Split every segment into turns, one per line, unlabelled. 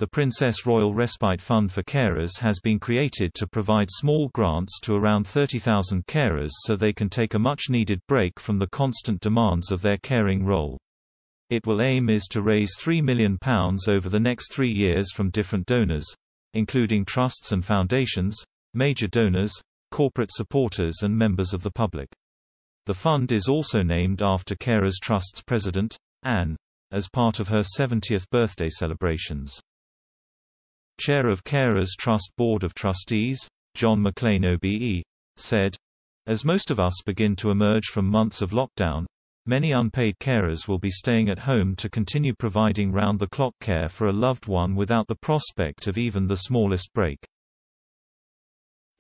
The Princess Royal Respite Fund for Carers has been created to provide small grants to around 30,000 carers so they can take a much-needed break from the constant demands of their caring role. It will aim is to raise £3 million over the next 3 years from different donors, including trusts and foundations, major donors, corporate supporters and members of the public. The fund is also named after Carers Trust's president, Anne, as part of her 70th birthday celebrations. Chair of Carers Trust Board of Trustees, John McLean OBE, said, "As most of us begin to emerge from months of lockdown, many unpaid carers will be staying at home to continue providing round-the-clock care for a loved one without the prospect of even the smallest break.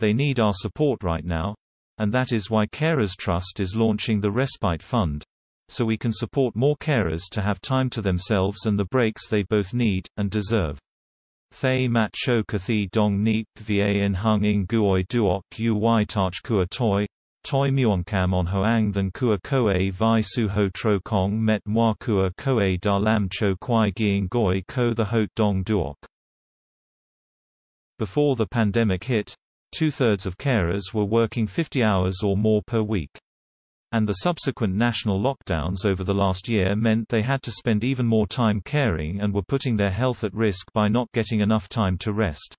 They need our support right now, and that is why Carers Trust is launching the Respite Fund, so we can support more carers to have time to themselves and the breaks they both need and deserve. Thay mat cho kathi dong neep van hung ing guoi duok uy tarch kua toi muonkam on hoang than kua koe vi su ho tro kong met moi kua koe da lam cho kwai giing goi ko the hot dong duok." Before the pandemic hit, 2/3 of carers were working 50 hours or more per week. And the subsequent national lockdowns over the last year meant they had to spend even more time caring and were putting their health at risk by not getting enough time to rest.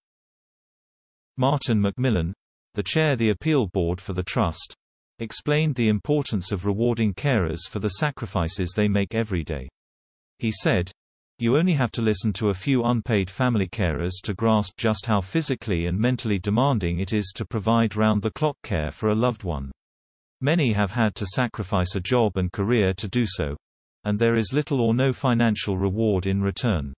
Martin Macmillan, the chair of the appeal board for the trust, explained the importance of rewarding carers for the sacrifices they make every day. He said, "You only have to listen to a few unpaid family carers to grasp just how physically and mentally demanding it is to provide round-the-clock care for a loved one. Many have had to sacrifice a job and career to do so, and there is little or no financial reward in return.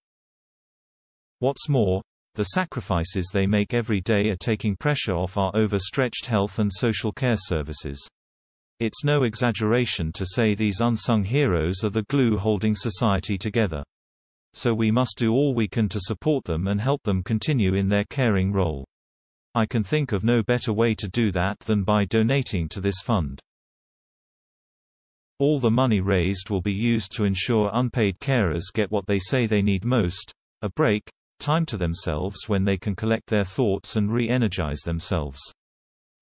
What's more, the sacrifices they make every day are taking pressure off our overstretched health and social care services. It's no exaggeration to say these unsung heroes are the glue holding society together. So we must do all we can to support them and help them continue in their caring role. I can think of no better way to do that than by donating to this fund. All the money raised will be used to ensure unpaid carers get what they say they need most, a break, time to themselves when they can collect their thoughts and re-energize themselves.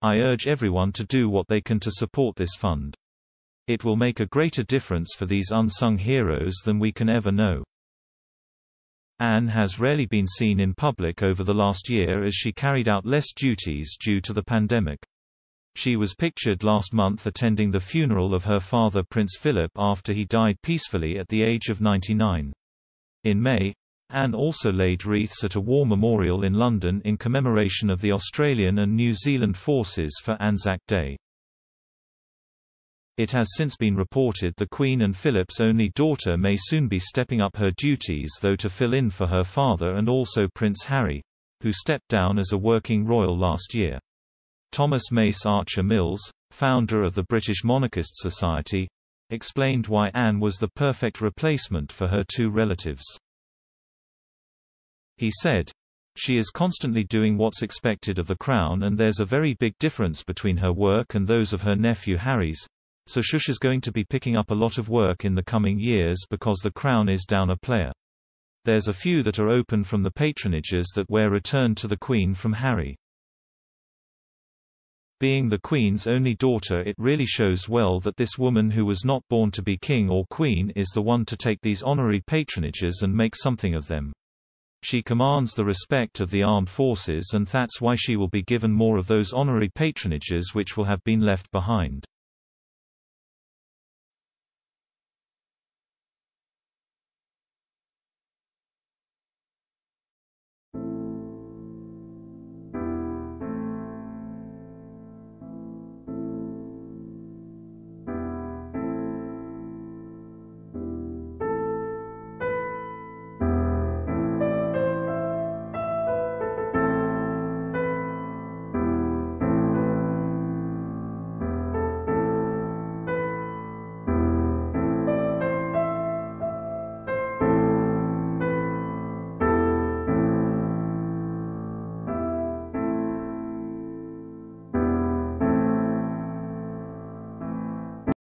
I urge everyone to do what they can to support this fund. It will make a greater difference for these unsung heroes than we can ever know." Anne has rarely been seen in public over the last year as she carried out less duties due to the pandemic. She was pictured last month attending the funeral of her father Prince Philip after he died peacefully at the age of 99. In May, Anne also laid wreaths at a war memorial in London in commemoration of the Australian and New Zealand forces for Anzac Day. It has since been reported the Queen and Philip's only daughter may soon be stepping up her duties though to fill in for her father and also Prince Harry, who stepped down as a working royal last year. Thomas Mace Archer Mills, founder of the British Monarchist Society, explained why Anne was the perfect replacement for her two relatives. He said, "She is constantly doing what's expected of the Crown and there's a very big difference between her work and those of her nephew Harry's. So Shush is going to be picking up a lot of work in the coming years because the Crown is down a player. There's a few that are open from the patronages that were returned to the Queen from Harry." Being the Queen's only daughter, it really shows well that this woman who was not born to be king or queen is the one to take these honorary patronages and make something of them. She commands the respect of the armed forces and that's why she will be given more of those honorary patronages which will have been left behind.